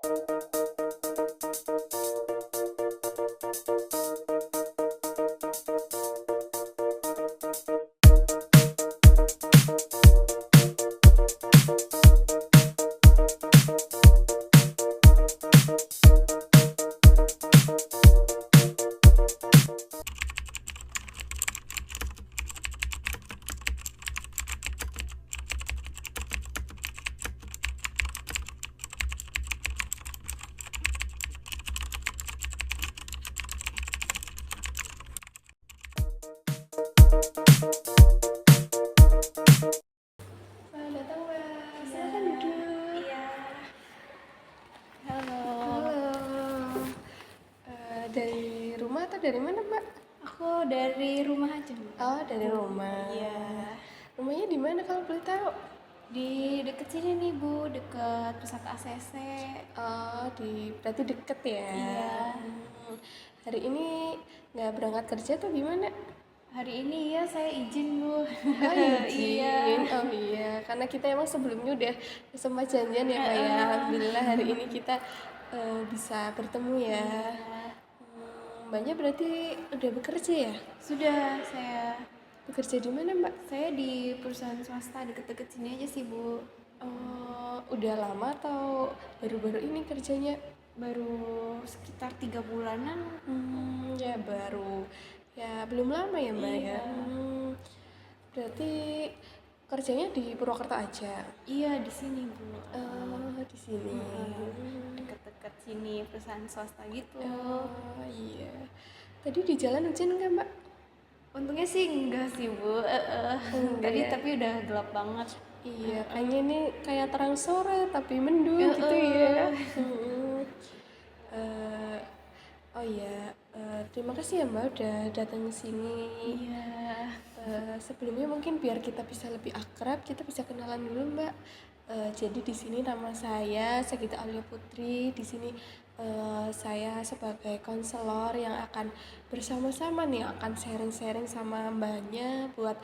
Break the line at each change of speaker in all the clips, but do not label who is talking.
Selamat datang, Mbak.
Iya.
Silakan duduk.
Iya. Halo.
Halo. Dari rumah atau dari mana, Mbak?
Aku dari rumah aja, Mbak.
Oh, dari rumah.
Iya.
Rumahnya di mana kalau boleh tahu?
Di deket sini nih, Bu, deket pusat ACC.
Oh, berarti deket ya?
Iya.
Hari ini nggak berangkat kerja atau gimana?
Hari ini ya saya izin, Bu.
Oh, izin.
Iya.
Oh iya, karena kita emang sebelumnya udah sempat janjian ya, Mbak ya. Alhamdulillah hari ini kita bisa bertemu ya.
Iya.
Mbaknya berarti udah bekerja ya?
Sudah, saya
Bekerja di mana, Mbak?
di perusahaan swasta deket-deket sini aja sih, Bu.
Oh, udah lama atau baru-baru ini kerjanya?
Baru sekitar 3 bulanan.
Ya baru. Ya belum lama ya, Mbak ya.
Iya.
Berarti kerjanya di Purwokerto aja.
Iya, di sini, Bu.
Oh, di sini.
Deket-deket sini, perusahaan swasta gitu.
Oh, iya. Tadi di jalan hujan enggak, Mbak?
Untungnya sih enggak sih, Bu.
Enggak
Tadi
ya?
tapi udah gelap banget.
Iya, kayaknya ini kayak terang sore tapi mendung gitu ya. Eh, oh iya, terima kasih ya Mbak udah datang ke sini.
Iya.
Sebelumnya mungkin biar kita bisa lebih akrab, kita bisa kenalan dulu Mbak. Jadi di sini nama saya Sagita Aulia Putri. Di sini saya sebagai konselor yang akan bersama-sama nih akan sharing-sharing sama Mbaknya buat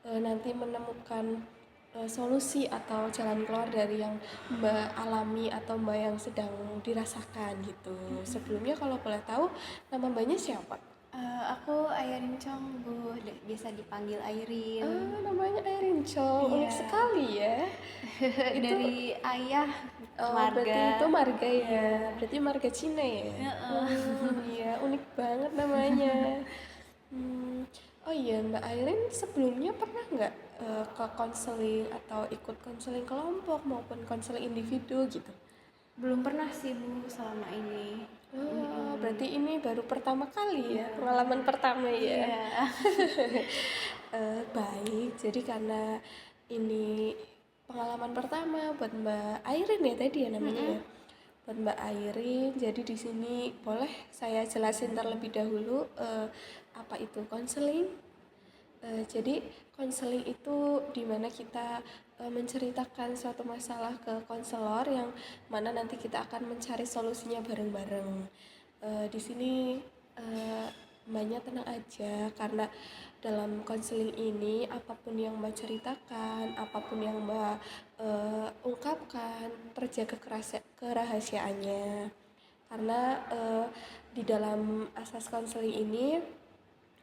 nanti menemukan solusi atau jalan keluar dari yang Mbak alami atau Mbak yang sedang dirasakan gitu. Sebelumnya kalau boleh tahu nama Mbaknya siapa?
Aku Airin Chong, Bu. Biasa dipanggil Airin.
Namanya Airin Chong.
Iya.
Unik sekali ya.
Dari ayah
Berarti
marga.
itu marga ya. Berarti marga Cina ya. Iya, unik banget namanya. Oh iya, Mbak Airin sebelumnya pernah nggak ke konseling atau ikut konseling kelompok maupun konseling individu gitu?
Belum pernah sih, Bu, selama ini.
Oh, berarti ini baru pertama kali ya, pengalaman pertama ya.
Iya.
Baik, jadi karena ini pengalaman pertama buat Mbak Airin ya tadi ya namanya ya. Buat Mbak Airin, jadi di sini boleh saya jelasin terlebih dahulu apa itu konseling. Jadi konseling itu dimana kita menceritakan suatu masalah ke konselor yang mana nanti kita akan mencari solusinya bareng-bareng. Di sini Mbaknya tenang aja karena dalam konseling ini apapun yang Mbak ceritakan, apapun yang Mbak ungkapkan terjaga kerahasiaannya. Karena di dalam asas konseling ini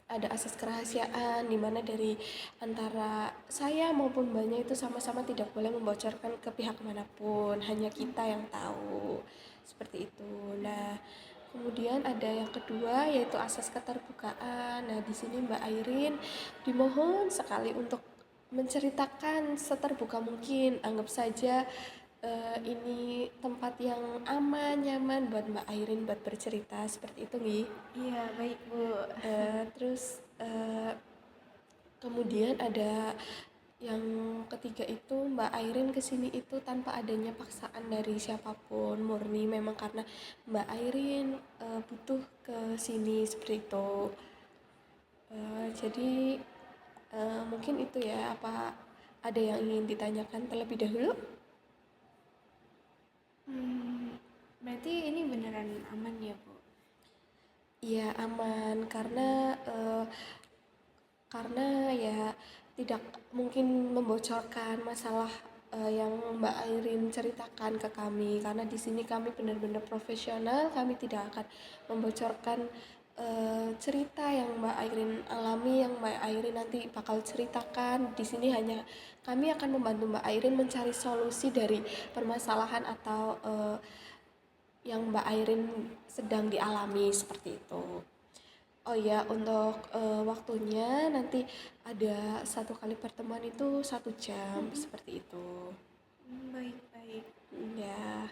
ada asas kerahasiaan di mana dari antara saya maupun Mbaknya itu sama-sama tidak boleh membocorkan ke pihak manapun, hanya kita yang tahu. Seperti itu. Nah, kemudian ada yang kedua yaitu asas keterbukaan. Nah, di sini Mbak Airin dimohon sekali untuk menceritakan seterbuka mungkin. Anggap saja ini tempat yang aman, nyaman buat Mbak Airin buat bercerita seperti itu nih.
Iya, baik, Bu.
Terus kemudian ada yang ketiga itu Mbak Airin kesini itu tanpa adanya paksaan dari siapapun, murni memang karena Mbak Airin butuh ke sini seperti itu. Jadi mungkin itu ya, apa ada yang ingin ditanyakan terlebih dahulu?
Berarti ini beneran aman ya, Bu?
Iya aman karena ya tidak mungkin membocorkan masalah yang Mbak Airin ceritakan ke kami, karena di sini kami benar-benar profesional, kami tidak akan membocorkan cerita yang Mbak Airin alami, yang Mbak Airin nanti bakal ceritakan. Di sini hanya kami akan membantu Mbak Airin mencari solusi dari permasalahan atau yang Mbak Airin sedang dialami seperti itu. Oh ya, untuk waktunya nanti ada 1 kali pertemuan itu 1 jam seperti itu.
Baik-baik.
Ya,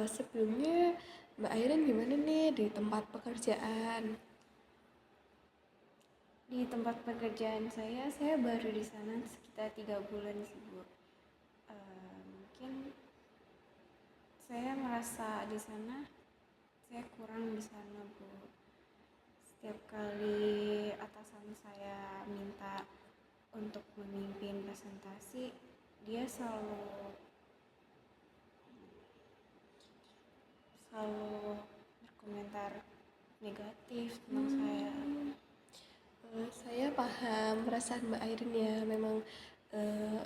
sebelumnya Mbak Airin gimana nih di tempat pekerjaan?
Di tempat pekerjaan saya baru di sana sekitar 3 bulan sih Bu. Mungkin saya merasa di sana saya kurang di sana Bu. Setiap kali atasan saya minta untuk memimpin presentasi, dia selalu berkomentar negatif tentang saya.
Saya paham perasaan Mbak Airin ya, memang eh,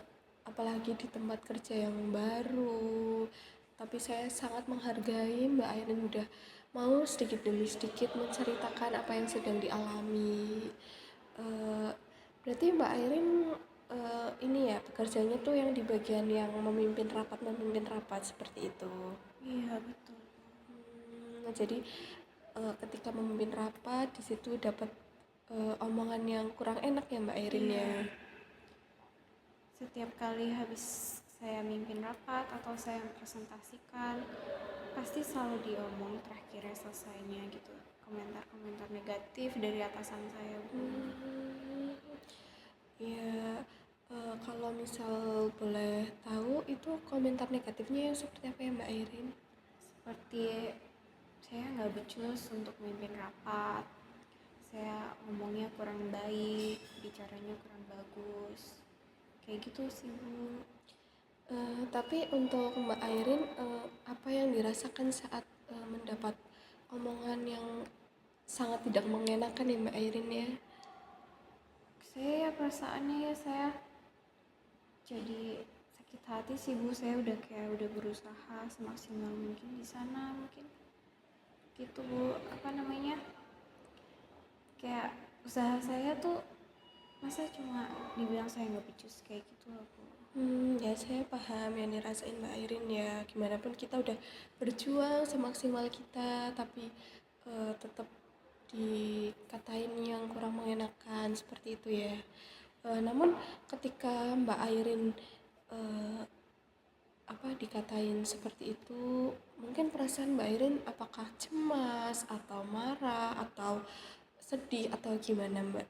apalagi di tempat kerja yang baru. Tapi saya sangat menghargai Mbak Airin udah mau sedikit demi sedikit menceritakan apa yang sedang dialami. Eh, Berarti Mbak Airin ini ya pekerjaannya tuh yang di bagian yang memimpin rapat seperti itu.
Iya betul.
Jadi ketika memimpin rapat di situ dapat omongan yang kurang enak ya Mbak Airin
Iya.
ya.
Setiap kali habis saya mimpin rapat atau saya presentasikan, pasti selalu diomong terakhirnya selesainya gitu. Komentar-komentar negatif dari atasan saya Bu.
Ya, kalau misal boleh tahu itu komentar negatifnya yang seperti apa ya Mbak Airin?
Seperti saya nggak becus untuk memimpin rapat, saya ngomongnya kurang baik, bicaranya kurang bagus, kayak gitu sih Bu.
Tapi untuk Mbak Airin apa yang dirasakan saat mendapat omongan yang sangat tidak mengenakan ya Mbak Airin ya?
Saya perasaannya ya saya jadi sakit hati sih Bu. Saya udah berusaha semaksimal mungkin di sana, mungkin gitu Bu. Apa namanya, kayak usaha saya tuh masa cuma dibilang saya nggak becus kayak gitu loh Bu.
Ya saya paham yang dirasain Mbak Airin ya. Gimana pun kita udah berjuang semaksimal kita, tapi tetap dikatain yang kurang mengenakan seperti itu ya. Namun ketika Mbak Airin eh, dikatain seperti itu, mungkin perasaan Mbak Airin apakah cemas atau marah atau sedih atau gimana Mbak?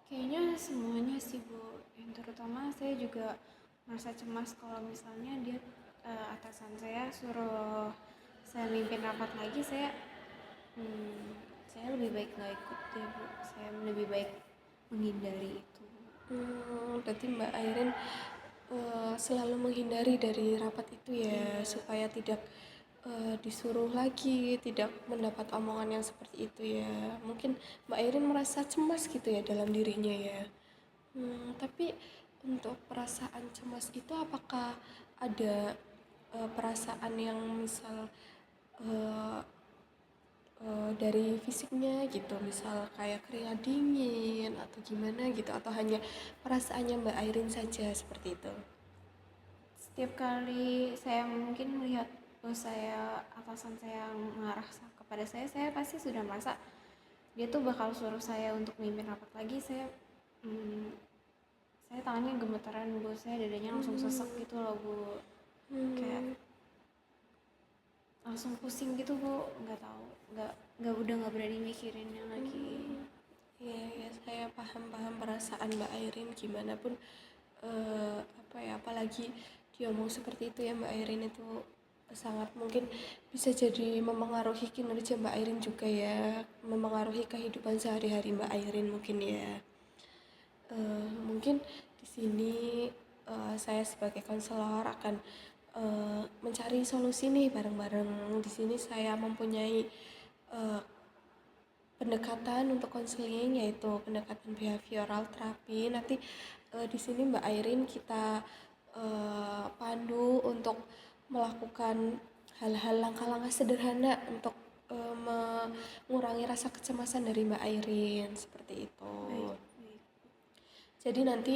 Kayaknya semuanya sih Bu. Yang terutama saya juga merasa cemas kalau misalnya dia atasan saya suruh saya mimpin rapat lagi, saya lebih baik nggak ikut deh Bu. Saya lebih baik menghindari itu.
Berarti Mbak Airin selalu menghindari dari rapat itu ya,
Iya.
supaya tidak disuruh lagi, tidak mendapat omongan yang seperti itu ya. Mungkin Mbak Airin merasa cemas gitu ya dalam dirinya ya. Tapi untuk perasaan cemas itu apakah ada perasaan yang misal eh, dari fisiknya gitu, misal kayak keringat dingin atau gimana gitu, atau hanya perasaannya Mbak Airin saja seperti itu?
Setiap kali saya mungkin melihat bos saya, atasan saya mengarah kepada saya pasti sudah merasa dia tuh bakal suruh saya untuk memimpin rapat lagi. Saya tangannya gemetaran Bu, saya dadanya langsung sesek gitu loh Bu. Kayak
Hmm,
langsung pusing gitu Bu, nggak tahu, nggak berani mikirinnya lagi.
ya, ya saya paham perasaan Mbak Airin. Gimana pun apalagi dia mau seperti itu ya Mbak Airin, itu sangat mungkin bisa jadi memengaruhi kinerja Mbak Airin juga ya, memengaruhi kehidupan sehari-hari Mbak Airin mungkin ya. Mungkin di sini saya sebagai konselor akan mencari solusi nih bareng-bareng. Di sini saya mempunyai eh, pendekatan untuk konseling, yaitu pendekatan behavioral terapi. Nanti di sini Mbak Airin kita pandu untuk melakukan hal-hal langkah-langkah sederhana untuk mengurangi rasa kecemasan dari Mbak Airin seperti itu.
Baik, baik.
Jadi nanti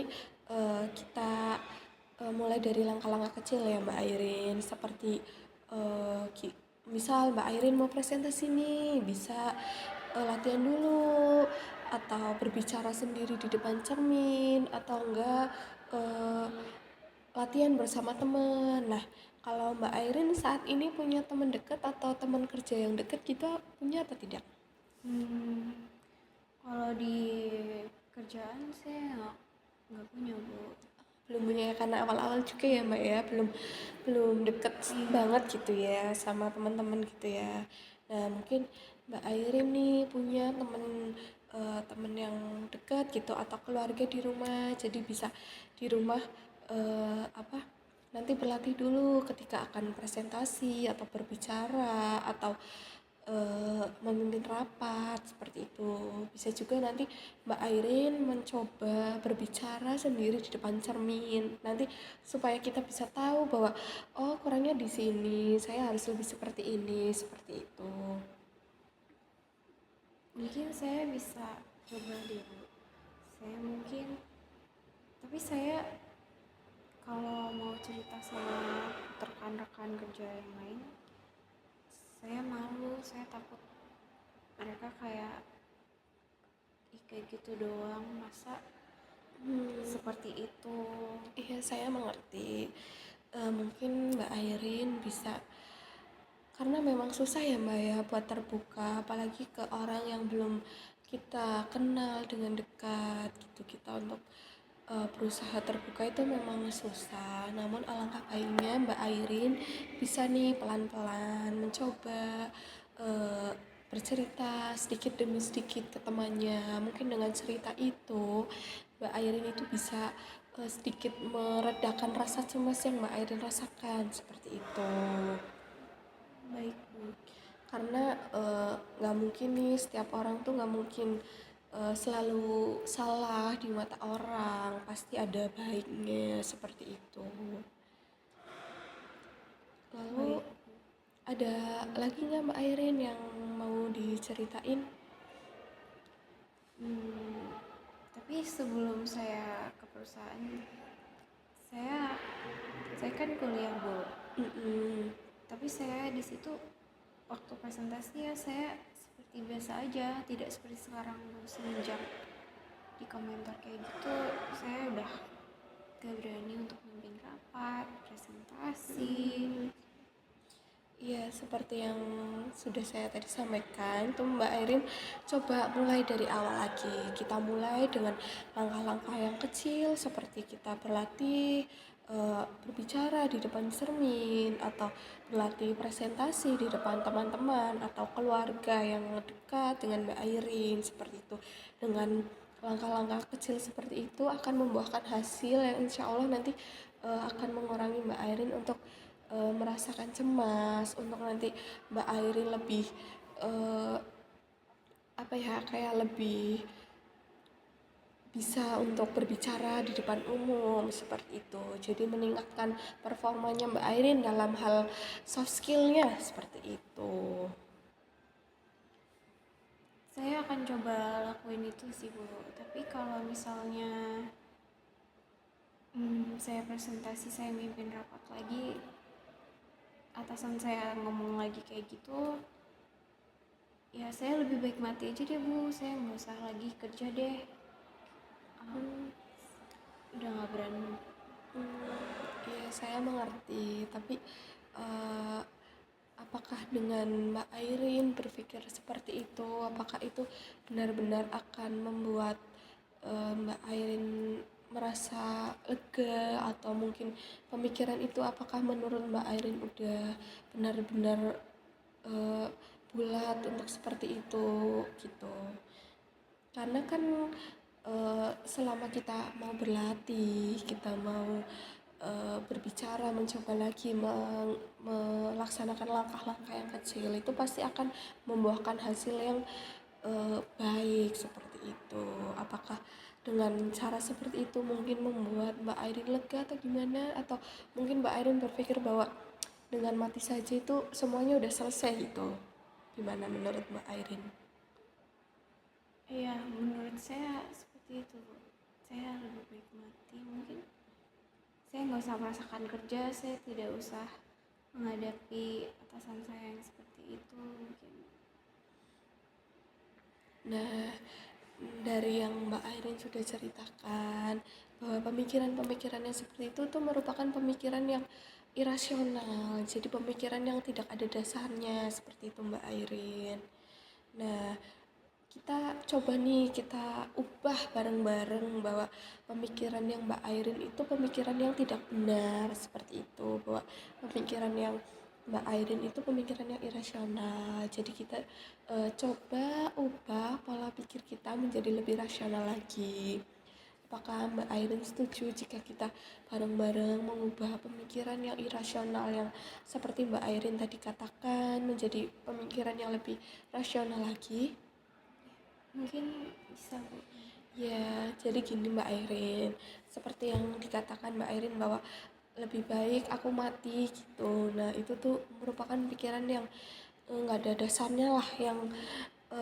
kita mulai dari langkah-langkah kecil ya Mbak Airin, seperti misal Mbak Airin mau presentasi nih, bisa latihan dulu atau berbicara sendiri di depan cermin atau enggak eh, latihan bersama teman. Nah, kalau Mbak Airin saat ini punya teman dekat atau teman kerja yang dekat, kita punya atau tidak?
Kalau di kerjaan saya nggak punya, Bu.
Belum punya ya, karena awal-awal juga ya Mbak ya, belum belum deket banget gitu ya sama teman-teman gitu ya. Nah, mungkin Mbak Airin nih punya temen yang dekat gitu atau keluarga di rumah, jadi bisa di rumah apa nanti berlatih dulu ketika akan presentasi atau berbicara atau memimpin rapat seperti itu. Bisa juga nanti Mbak Airin mencoba berbicara sendiri di depan cermin. Nanti supaya kita bisa tahu bahwa oh kurangnya di sini, saya harus lebih seperti ini, seperti itu.
Mungkin saya bisa coba deh, Bu. Saya mungkin, tapi saya kalau mau cerita sama rekan-rekan kerja yang lain, saya malu, saya takut mereka kayak, ih kayak gitu doang, masa seperti itu.
Iya, saya mengerti. Mungkin Mbak Airin bisa, karena memang susah ya Mbak ya buat terbuka, apalagi ke orang yang belum kita kenal dengan dekat gitu. Kita untuk berusaha terbuka itu memang susah. Namun alangkah baiknya Mbak Airin bisa nih pelan-pelan mencoba eh, bercerita sedikit demi sedikit ke temannya. Mungkin dengan cerita itu Mbak Airin itu bisa sedikit meredakan rasa cemas yang Mbak Airin rasakan seperti itu.
Baik, Bu.
Karena nggak mungkin nih, setiap orang tuh nggak mungkin selalu salah di mata orang, pasti ada baiknya seperti itu. Lalu
Baik.
ada lagi nggak Mbak Airin yang mau diceritain?
Tapi sebelum saya ke perusahaan, saya saya kan kuliah, Bu.
Mm-mm.
Tapi saya di situ waktu presentasi ya saya seperti biasa aja, tidak seperti sekarang, Bu. Semenjak di komentar kayak gitu, saya udah gak berani untuk memimpin rapat, presentasi.
Iya, seperti yang sudah saya tadi sampaikan, itu Mbak Airin coba mulai dari awal lagi. Kita mulai dengan langkah-langkah yang kecil, seperti kita berlatih berbicara di depan cermin, atau berlatih presentasi di depan teman-teman atau keluarga yang dekat dengan Mbak Airin, seperti itu. Dengan langkah-langkah kecil seperti itu akan membuahkan hasil yang insya Allah nanti akan mengurangi Mbak Airin untuk merasakan cemas, untuk nanti Mbak Airin lebih eh, apa ya, kayak lebih bisa untuk berbicara di depan umum seperti itu. Jadi meningkatkan performanya Mbak Airin dalam hal soft skillnya seperti itu.
Saya akan coba lakuin itu sih, Bu. Tapi kalau misalnya saya presentasi, saya mimpin rapat lagi, atasan saya ngomong lagi kayak gitu, ya saya lebih baik mati aja deh, Bu. Saya nggak usah lagi kerja deh. Udah nggak berani.
Ya saya mengerti, tapi eh, apakah dengan Mbak Airin berpikir seperti itu, apakah itu benar-benar akan membuat Mbak Airin merasa lega, atau mungkin pemikiran itu apakah menurut Mbak Airin udah benar-benar eh, bulat untuk seperti itu gitu. Karena kan selama kita mau berlatih, kita mau berbicara, mencoba lagi melaksanakan langkah-langkah yang kecil, itu pasti akan membuahkan hasil yang baik seperti itu. Apakah dengan cara seperti itu mungkin membuat Mbak Airin lega atau gimana, atau mungkin Mbak Airin berpikir bahwa dengan mati saja itu semuanya udah selesai gitu. Gimana menurut Mbak Airin?
Iya, menurut saya seperti itu, Bu. Saya lebih baik mati. Mungkin saya nggak usah merasakan kerja, saya tidak usah menghadapi atasan saya yang seperti itu mungkin.
Nah, dari yang Mbak Airin sudah ceritakan bahwa pemikiran-pemikiran yang seperti itu tuh merupakan pemikiran yang irasional, jadi pemikiran yang tidak ada dasarnya seperti itu Mbak Airin. Nah, kita coba nih kita ubah bareng-bareng bahwa pemikiran yang Mbak Airin itu pemikiran yang tidak benar seperti itu, bahwa pemikiran yang Mbak Airin itu pemikiran yang irasional. Jadi kita coba ubah pola pikir kita menjadi lebih rasional lagi. Apakah Mbak Airin setuju jika kita bareng-bareng mengubah pemikiran yang irasional yang seperti Mbak Airin tadi katakan menjadi pemikiran yang lebih rasional lagi?
Mungkin bisa, Bu.
Ya, jadi gini Mbak Airin, seperti yang dikatakan Mbak Airin bahwa lebih baik aku mati gitu. Nah, itu tuh merupakan pikiran yang nggak ada dasarnya lah, yang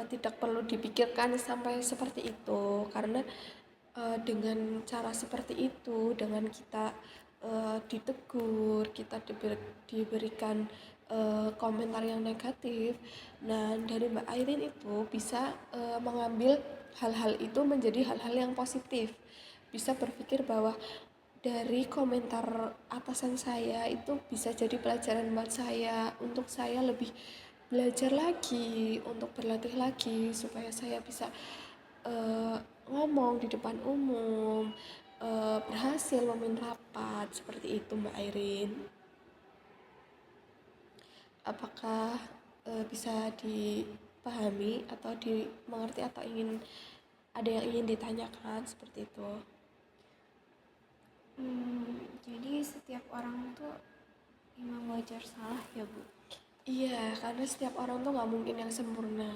tidak perlu dipikirkan sampai seperti itu. Karena dengan cara seperti itu, dengan kita ditegur, kita diberikan komentar yang negatif, nah dari Mbak Airin itu bisa mengambil hal-hal itu menjadi hal-hal yang positif, bisa berpikir bahwa dari komentar atasan saya itu bisa jadi pelajaran buat saya, untuk saya lebih belajar lagi, untuk berlatih lagi supaya saya bisa eh, ngomong di depan umum, berhasil memimpin rapat seperti itu Mbak Airin. Apakah bisa dipahami atau dimengerti atau ingin ada yang ingin ditanyakan seperti itu?
Jadi setiap orang tuh memang wajar salah ya, Bu.
Iya, karena setiap orang tuh nggak mungkin yang sempurna.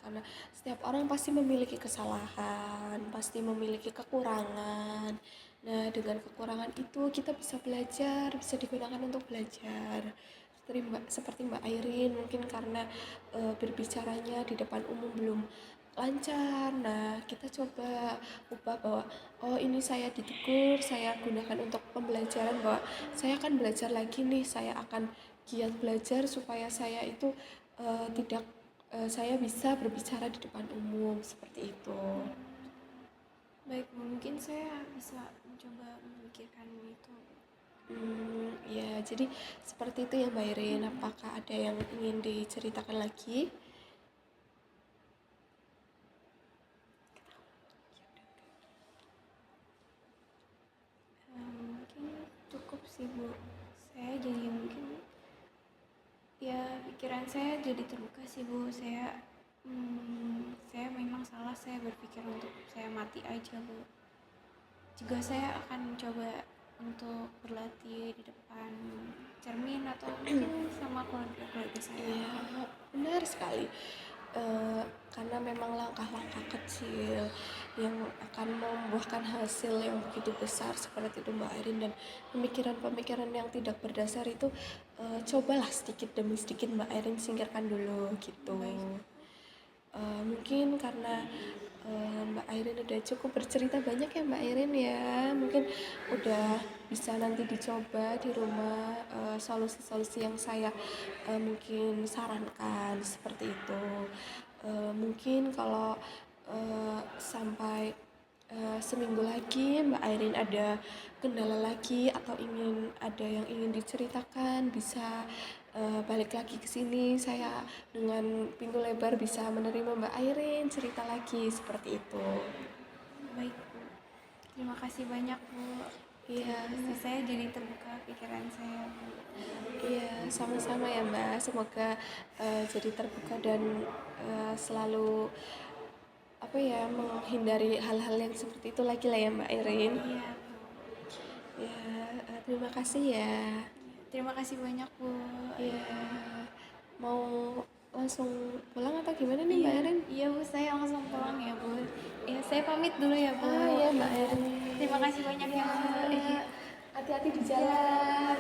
Karena setiap orang pasti memiliki kesalahan, pasti memiliki kekurangan. Nah, dengan kekurangan itu kita bisa belajar, bisa digunakan untuk belajar. Seperti Mbak Airin, mungkin karena berbicaranya di depan umum belum lancar. Nah, kita coba ubah bahwa oh ini saya ditegur, saya gunakan untuk pembelajaran, bahwa saya akan belajar lagi nih, saya akan giat belajar supaya saya itu tidak saya bisa berbicara di depan umum seperti itu.
Baik, mungkin saya bisa mencoba memikirkan itu.
Ya, jadi seperti itu ya Mbak Irin. Apakah ada yang ingin diceritakan lagi?
Mungkin cukup sih, Bu. Saya jadi mungkin ya pikiran saya jadi terbuka sih, Bu. Saya memang salah, saya berpikir untuk saya mati aja, Bu. Juga saya akan mencoba untuk berlatih di depan cermin atau mungkin sama keluarga-keluarga saya.
Iya, benar sekali. Karena memang langkah-langkah kecil yang akan membuahkan hasil yang begitu besar seperti itu Mbak Airin, dan pemikiran-pemikiran yang tidak berdasar itu cobalah sedikit demi sedikit Mbak Airin singkirkan dulu gitu. Mungkin karena Mbak Airin udah cukup bercerita banyak ya Mbak Airin ya, mungkin udah bisa nanti dicoba di rumah solusi-solusi yang saya mungkin sarankan seperti itu. Mungkin kalau sampai seminggu lagi Mbak Airin ada kendala lagi atau ada yang ingin diceritakan, bisa balik lagi ke sini. Saya dengan pintu lebar bisa menerima Mbak Airin cerita lagi seperti itu.
Baik, Bu. Terima kasih banyak, Bu.
Iya,
Saya jadi terbuka pikiran saya, Bu.
iya, sama-sama ya Mbak. Semoga jadi terbuka dan selalu apa ya, menghindari hal-hal yang seperti itu lagi lah ya Mbak Airin.
Iya, Bu.
Ya, terima kasih ya.
Terima kasih banyak, Bu.
Ya, mau langsung pulang atau gimana nih Mbak Erin?
Iya Bu, saya langsung pulang ya Bu. Ya saya pamit dulu ya Bu.
Ya Mbak Erin.
Terima kasih banyak ya Bu.
Hati-hati di jalan.